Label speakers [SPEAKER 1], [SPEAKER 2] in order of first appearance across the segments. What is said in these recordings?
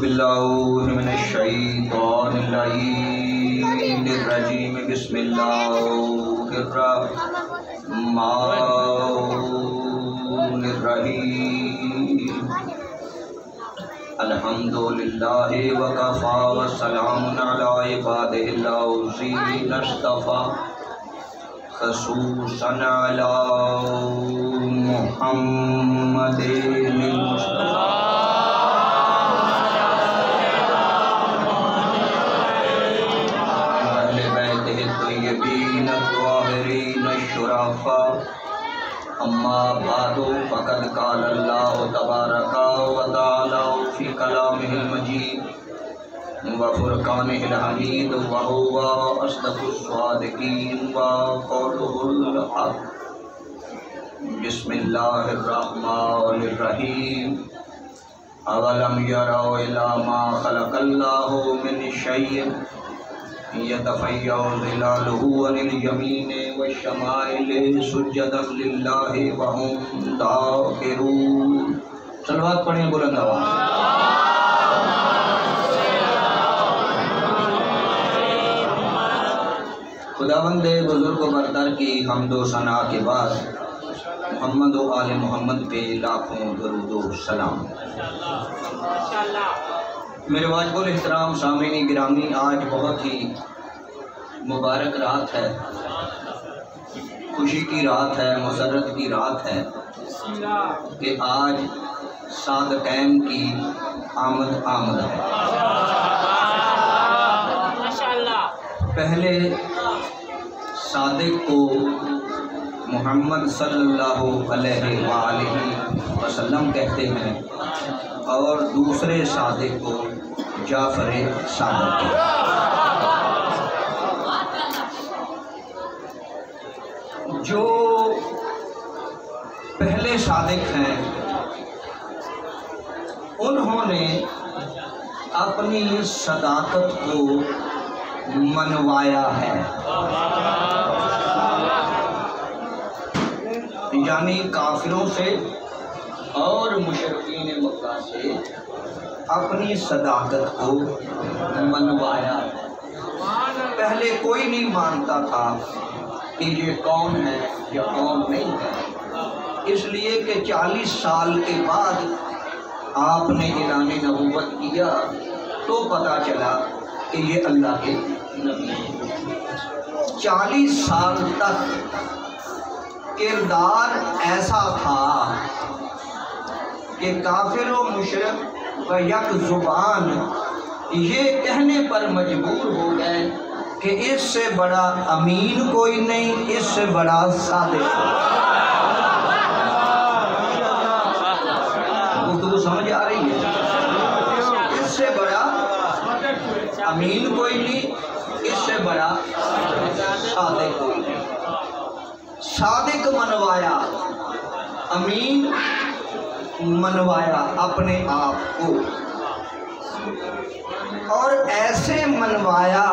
[SPEAKER 1] औज़ुबिल्लाहि मिनश्शैतानिर्रजीम बिस्मिल्लाहिर्रहमानिर्रहीम अल्हम्दुलिल्लाहि व कफ़ा व सलामुन अला इबादिहिल्लज़ीना इस्तफ़ा ख़ुसूसन अला मुहम्मदिल मुस्तफ़ा अहले बैतिहि तय्यबीन अत्ताहिरीन शुरफ़ा अम्मा बादु फ़क़द क़ाल अल्लाहु तबारक व तआला फ़ी कलामिहिल मजीद व फ़ुरक़ानिहिल हमीद व हुवा अस्दक़ुस सादिक़ीन व क़ौलुहुल हक़। बिस्मिल्लाहिर्रहमानिर्रहीम अवलम यरौ इला मा ख़लक़ल्लाहु मिन शैइन यतफ़य्यउ ज़िलालुहु अनिल यमीनि वश्शमाइलि सुज्जदन लिल्लाहि व हुम दाकिरून। सलवात पढ़ें बुलंद आवाज़। खुदावंदे बुजुर्ग बरतर की हम्दो सना के बाद मोहम्मद व आले मोहम्मद पे लाखों दरूद व सलाम। मेरे वाजिबुल एहतराम सामीनी गिरामी, आज बहुत ही मुबारक रात है, खुशी की रात है, मसरत की रात है कि आज सादक़ैन की आमद है। पहले सादिक को मोहम्मद सल्लल्लाहु अलैहि वसल्लम कहते हैं और दूसरे सादिक को जाफ़र सादिक। जो पहले सादिक हैं उन्होंने अपनी सदाकत को मनवाया है, यानी काफिरों से और मुशरिकीन मक्का से अपनी सदाकत को मनवाया है। पहले कोई नहीं मानता था कि ये कौन है या कौन नहीं है, इसलिए कि 40 साल के बाद आपने ऐलान नबूवत किया तो पता चला कि ये अल्लाह के नबी हैं। 40 साल तक किरदार ऐसा था कि काफिर व मुशरिक व यक ज़ुबान ये कहने पर मजबूर हो गए कि इससे बड़ा अमीन कोई नहीं, इससे बड़ा सादिक। गुफ्तगू समझ आ रही है? इससे बड़ा अमीन कोई नहीं, इससे बड़ा सादिक कोई नहीं। सादिक मनवाया, अमीन मनवाया अपने आप को, और ऐसे मनवाया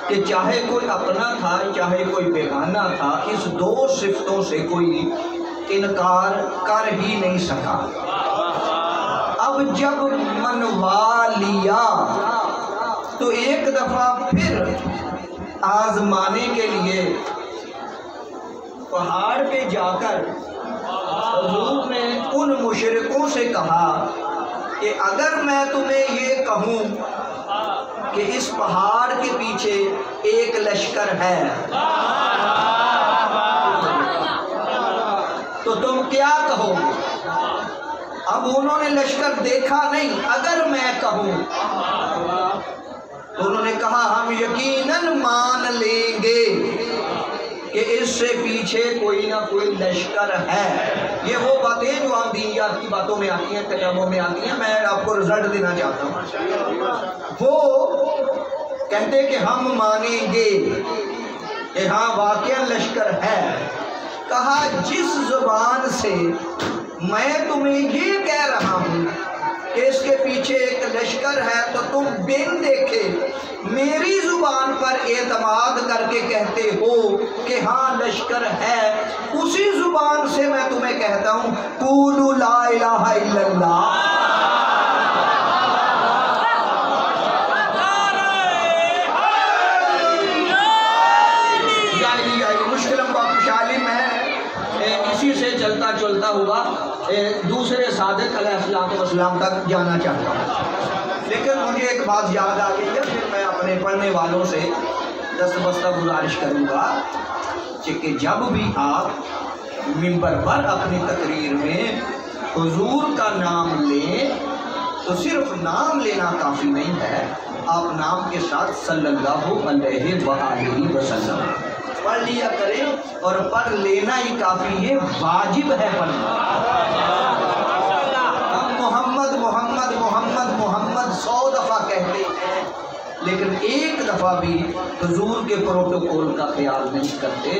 [SPEAKER 1] कि चाहे कोई अपना था चाहे कोई बेगाना था, इस दो सिफ्तों से कोई इनकार कर ही नहीं सका। अब जब मनवा लिया तो एक दफ़ा फिर आजमाने के लिए पहाड़ पे जाकर हुजूर ने उन मुशरिकों से कहा कि अगर मैं तुम्हें ये कहूँ कि इस पहाड़ के पीछे एक लश्कर है तो तुम क्या कहोगे? अब उन्होंने लश्कर देखा नहीं, अगर मैं कहूँ तो उन्होंने कहा हम यकीनन मान लेंगे कि इससे पीछे कोई ना कोई लश्कर है। ये वो बातें जो आप दीनियात की बातों में आती हैं, तजर्बों में आती हैं, मैं आपको रिजल्ट देना चाहता हूँ। वो कहते कि हम मानेंगे कि हाँ वाकई लश्कर है। कहा जिस जुबान से मैं तुम्हें ये कह रहा हूँ कि इसके पीछे एक लश्कर है तो तुम बिन देखे मेरी जुबान पर एतमाद करके कहते हो कि हाँ लश्कर है, उसी जुबान से मैं तुम्हें कहता हूँ कूलू ला इलाहा इल्लल्लाह। तरह चलता हुआ दूसरे सादिक अलैहिस्सलाम तक जाना चाहता हूँ। लेकिन मुझे एक बात याद आ गई है, फिर मैं अपने पढ़ने वालों से दस्तबस्ता गुजारिश करूँगा कि जब भी आप मिंबर पर अपनी तकरीर में हुजूर का नाम लें तो सिर्फ नाम लेना काफ़ी नहीं है, आप नाम के साथ सल्लल्लाहु अलैहि वसल्लम पढ़ लिया करें, और पढ़ लेना ही काफ़ी है, वाजिब है पढ़ना। हम मोहम्मद मोहम्मद मोहम्मद मोहम्मद 100 दफ़ा कहते हैं, लेकिन एक दफ़ा भी हुजूर के प्रोटोकॉल का ख्याल नहीं करते।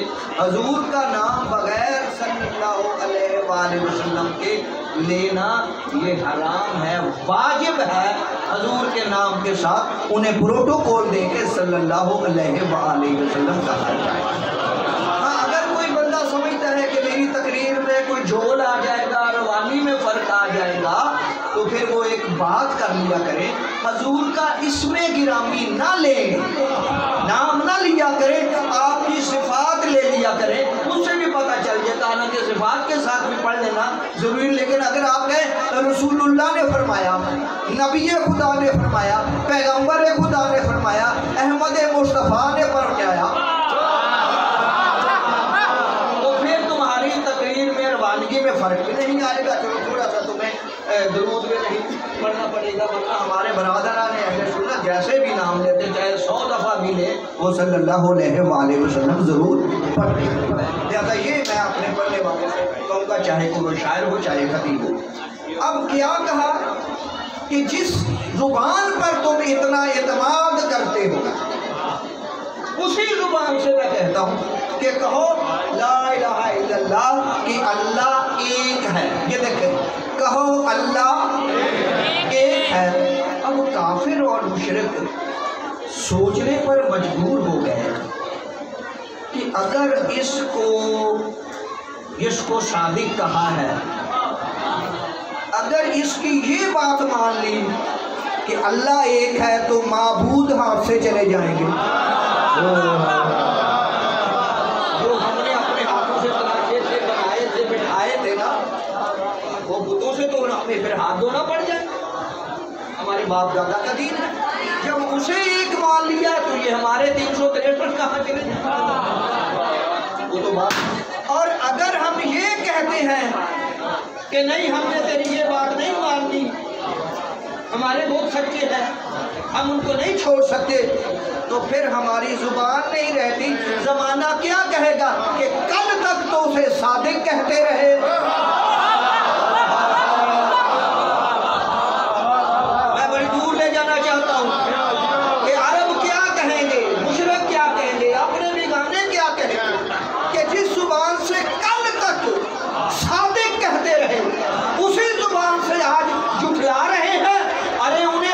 [SPEAKER 1] हुजूर का नाम बगैर सल्लल्लाहु अलैहि वसल्लम के लेना ये हराम है, वाजिब है हुजूर के नाम के साथ उन्हें प्रोटोकॉल दे के सल्लल्लाहु अलैहि वसल्लम कहा जाए। हाँ, अगर कोई बंदा समझता है कि मेरी तकरीर में कोई झोल आ जाएगा, रवानी में फ़र्क आ जाएगा, तो फिर वो एक बात कर लिया करें, हुजूर का इसमें गिरामी ना लें, नाम ना लिया करें, आपकी सिफात ले लिया करें, उससे भी पता चल जाता। हालांकि सिफात के साथ भी पढ़ लेना जरूरी, लेकिन अगर आप कहें रसूलुल्लाह ने फरमाया, नबी खुदा ने फरमाया, पैगंबर खुदा ने फरमाया, अहमद मुस्तफ़ा ने फरमाया, तो फिर तुम्हारी तकरीर में रवानगी में फ़र्क भी नहीं आएगा। चलो थोड़ा सा तुम्हें दरूद में नहीं पढ़ना पड़ेगा, वरना हमारे बरादरान अहले सुन्नत जैसे भी नाम लेते, चाहे 100 दफ़ा भी ले, वो सल्लल्लाहु अलैहि वसल्लम ज़रूर पढ़ते हैं। लिहाजा ये मैं अपने पढ़ने वाले से कहूँगा, चाहे कोई शायर हो चाहे खतीब हो। अब क्या कहा कि जिस ज़ुबान पर तुम इतना एतमाद करते हो, उसी ज़ुबान से मैं कहता हूँ कि कहो ला इलाहा इल्लल्लाह कि अल्लाह एक है। ये देखें, कहो अल्लाह एक है। अब काफिर और मुशरिक सोचने पर मजबूर हो गए कि अगर इसको सादिक कहा है, अगर इसकी ये बात मान ली कि अल्लाह एक है, तो माबूद हाथ से चले जाएंगे। जो हमने अपने हाथों से तराशे से बनाए थे, बिठाए थे ना, वो बुतों से तो हमें फिर हाथ धोना पड़ जाए। हमारे बाप दादा का दीन है, जब उसे एक मान लिया तो ये हमारे 363 कहाँ चले जाए, वो तो बात। और अगर हम ये कहते हैं कि नहीं, हमने तेरी ये बात नहीं माननी, हमारे बहुत सच्चे हैं, हम उनको नहीं छोड़ सकते, तो फिर हमारी जुबान नहीं रहती। जमाना क्या कहेगा कि कल तक तो उसे सादिक कहते रहे, मैं बड़ी दूर ले जाना चाहता हूँ कि अरब क्या कहेंगे, मुशरिक क्या कहेंगे, अपने भी गाने क्या कहेंगे, कि जिस जुबान से कल तक सादिक कहते रहे, उसी जुबान से आज जुटला रहे हैं। अरे उन्होंने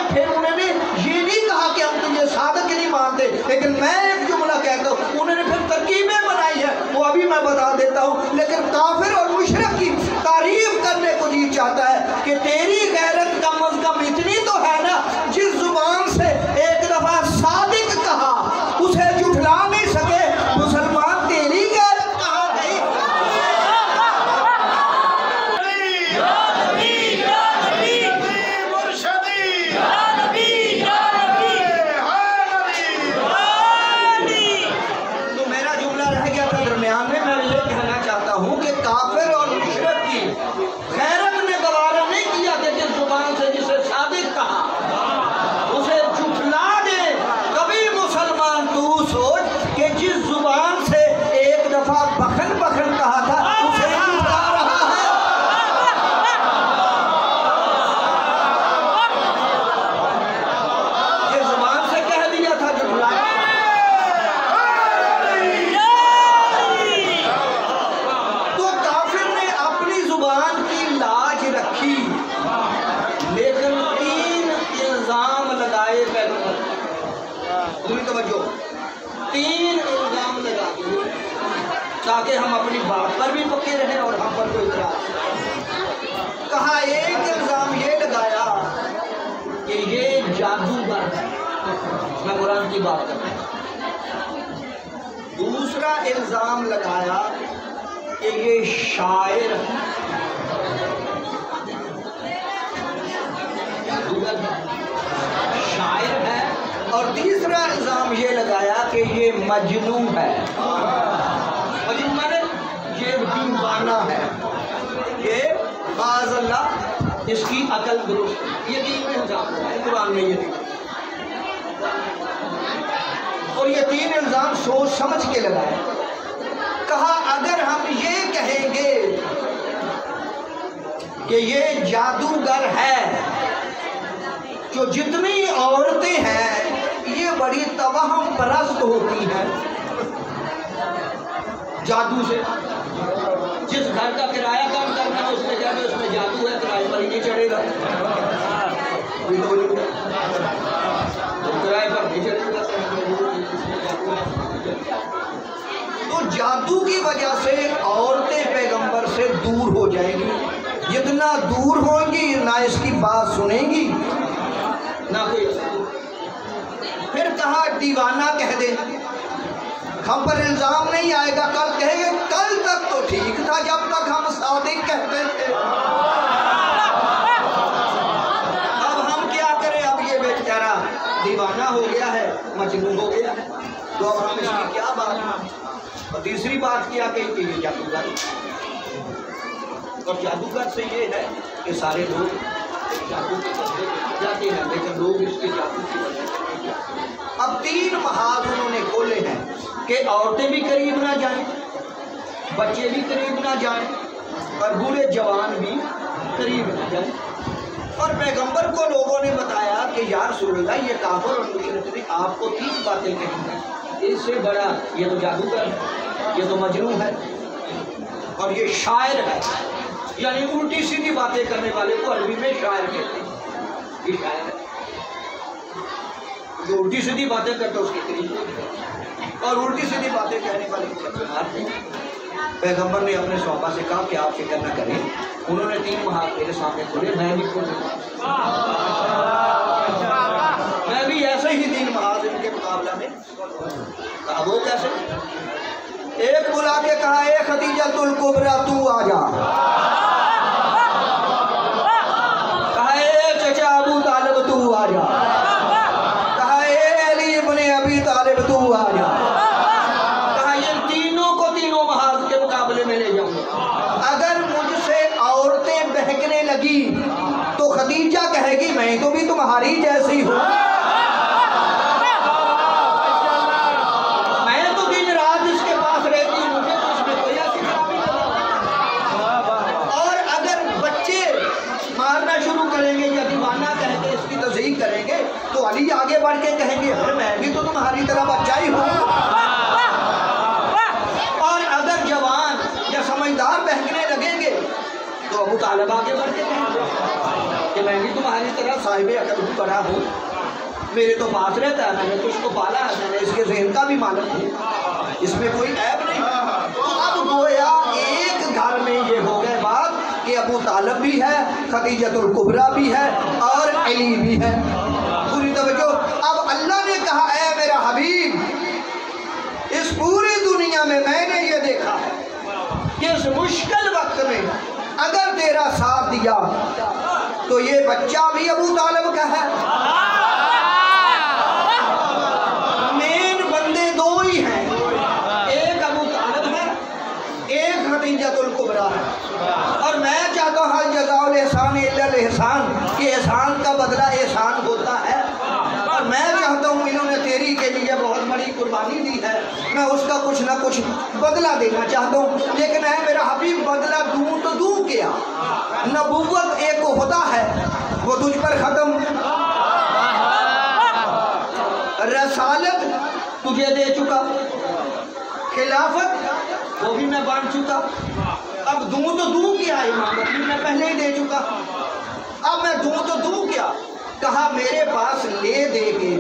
[SPEAKER 1] ये नहीं कहा कि हम तुझे सादिक नहीं मानते, लेकिन मैं एक जुमला कहता हूँ, उन्होंने फिर तरकीबें बनाई है, वो अभी मैं बता देता हूँ। लेकिन काफिर और मुशरिक की तारीफ करने को जी चाहता है कि तेरी गैरत कम अज कम इतनी तो है ना, जिस जुबान से एक दफा सादिक कहा उसे जुटला नहीं सके। मुसलमान, तेरी गैरत कहाँ गई? तो मेरा जुमला रह गया था दरमियान में। मैं ये कहना चाहता हूँ कि काफिर और मुशरिक की गैरत ने गवारा नहीं किया कि जिस जुबान से जिसे सादिक कहा उसे जुटला दे। कभी मुसलमान तू सोच कि जिस जुबान से एक दफा बखन बखन कहा था उसे जुटला रहा है। जिस जुबान से कह दिया था जुटला। तो काफिर ने अपनी जुबान की लाज रखी, लेकिन 3 इल्जाम लगाए पैगंबर। पूरी तवज्जो, 3 इल्जाम लगा दिए ताकि हम अपनी बात पर भी पक्के रहें और हम पर कोई इतराज नहीं। कहा, एक इल्जाम ये लगाया कि ये जादूगर है, मैं कुरान की बात कर रहा हूँ। दूसरा इल्जाम लगाया कि ये शायर है, शायर है। और तीसरा इल्ज़ाम ये लगाया कि ये मजनू है। मजनू माने ये दीवाना है, ये माज़अल्लाह इसकी अकल दुरुस्त। ये तीन इल्ज़ाम है कुरान में, ये और ये तीन इल्ज़ाम सोच समझ के लगाए। कहा अगर हम ये कहेंगे कि ये जादूगर है, जो जितनी औरतें हैं ये बड़ी तवहम परस्त होती हैं जादू से। जिस घर का किराया काम करना है उसमें जाके उसमें जादू है, किराए पर ही नहीं चढ़ेगा, किराए पर नहीं चढ़ेगा। तो जादू की वजह से औरतें पैगंबर से दूर हो जाएंगी। जितना दूर होंगी ना इसकी बात सुनेंगी ना कोई। फिर कहा दीवाना कह दे, हम पर इल्जाम नहीं आएगा। कल कहेंगे कल तक तो ठीक था जब तक हम सादिक कहते थे, अब हम क्या करें, अब ये बेचारा दीवाना हो गया है, मजनू हो गया है, तो अब हम इसकी क्या बात। और तीसरी बात क्या कही कि ये जादूगर, और जादूगर से ये है कि सारे लोग जादू के चलते जाते हैं, लेकिन लोग इसके जादू की वजह से नहीं जाते। अब तीन महाज उन्होंने खोले हैं कि औरतें भी करीब ना जाएं, बच्चे भी करीब ना जाएं, और बूढ़े जवान भी करीब ना जाएं। और पैगंबर को लोगों ने बताया कि या रसूलल्लाह, ये काफिर और मुशरिक ने आपको तीन बातें कही, इससे बड़ा ये तो जादूगर है, ये तो मजनू है, और ये शायर है। यानी उल्टी सीधी बातें करने वाले को अरबी में शायर कहते हैं। ये शायर है जो उल्टी सीधी बातें करते उसके करीब, और उल्टी सीधी बातें कहने वाले को सबसे मारते हैं। पैगंबर ने अपने सहाबा से कहा कि आप फिक्र न करें। उन्होंने तीन महाज मेरे सामने खोले, मैं भी खोल मैं भी ऐसे ही तीन महाज इनके मुकाबला में। कहा वो कैसे? एक बुला के कहा ए खदीजतुल कुबरा तू आ जा, कहा ए चचा अबू तालिब तू आ जा, कहा ए अली इब्ने अबी तालिब तू आ जा, कहा ये तीनों को तीनों महाज के मुकाबले में ले जाऊंगा। अगर मुझसे औरतें बहकने लगी तो खदीजा कहेगी मैं तो भी तुम्हारी जैसी हूँ, करेंगे तो अली आगे बढ़ के कहेंगे अरे मैं भी तो तुम्हारी तरह बच्चा ही हूँ। और अगर जवान या समझदार बहकने लगेंगे तो अबू तालिब आगे बढ़ के कहेंगे कि मैं भी तुम्हारी तरह साहिबे अकल हूँ, बड़ा हूँ, मेरे तो पास रहता है, मैंने तो उसको पाला है, मैंने इसके ज़हन का भी मालिक हूँ, इसमें कोई ऐब नहीं। अब गोया एक घर में ये हो गए बात कि अबू तालिब भी है, खदीजतुल कुबरा भी है और अली भी है। पूरी तवज्जो। अब अल्लाह ने कहा ऐ मेरा हबीब, इस पूरी दुनिया में मैंने ये देखा है कि इस मुश्किल वक्त में अगर तेरा साथ दिया तो ये बच्चा भी अबू तालिब का है। मेन बंदे दो ही हैं, एक अबू तालिब है, एक खदीजतुल कुबरा है। और मैं चाहता हूँ हल जज़ाउल एहसान इल्लल एहसान, कि एहसान का बदला एहसान होता है। और मैं चाहता हूँ इन्होंने तेरी के लिए बहुत बड़ी कुर्बानी दी है, मैं उसका कुछ ना कुछ बदला देना चाहता हूँ। लेकिन है मेरा हबीब, बदला दूँ तो दूँ क्या? नबूवत एक होता है वो तुझ पर ख़त्म, रसालत तुझे दे चुका, खिलाफत वो भी मैं बांट चुका, अब दूँ तो दूँ क्या? इमामत भी मैं पहले ही दे चुका, अब मैं दूँ तो दूँ क्या? कहा मेरे पास ले दे के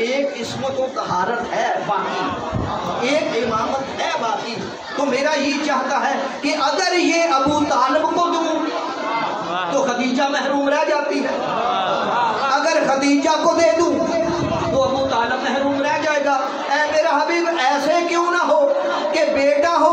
[SPEAKER 1] एक इस्मत व तहारत है बाकी, एक इमामत है बाकी। तो मेरा ये चाहता है कि अगर ये अबू तालिब को दूँ तो खदीजा महरूम रह जाती है, अगर खदीजा को दे दूँ तो अबू तालिब महरूम रह जाएगा। ऐ मेरा हबीब, ऐसे क्यों ना हो कि बेटा हो